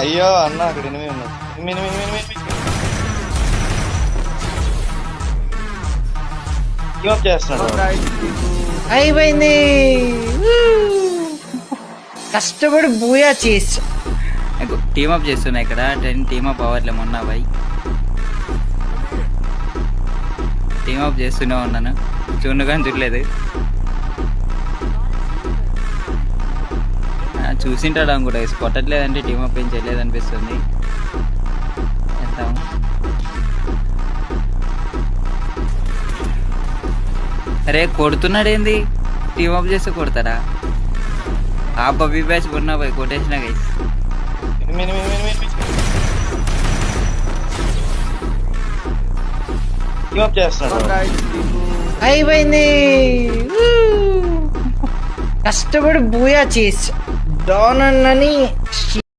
అయ్యో అన్న అక్కడ ఎనిమిది ఉన్నారు. చేస్తున్నాడు. అయిపోయింది. కష్టపడి బూయా చేసి టీమప్ చేస్తున్నా ఇక్కడ. 10 టీమప్ అవ్వట్లే మొన్న బై. టీమప్ చేస్తూనే ఉన్నాను, చూడగానే చూడలేదు. చూసింటాడు అనుకుంటా, కొట్టట్లేదంటే టీమప్ ఏం చేయలేదు అనిపిస్తుంది. అరే కొడుతున్నాడు ఏంది? టీమప్ చేస్తే కొడతారా? ఆ బబ్బీ బ్యాచ్ కొన్నా పోయి కొట్టేసిన గైస్. అయిపోయింది. కష్టపడి బూయా చేసి డాన్ అన్నని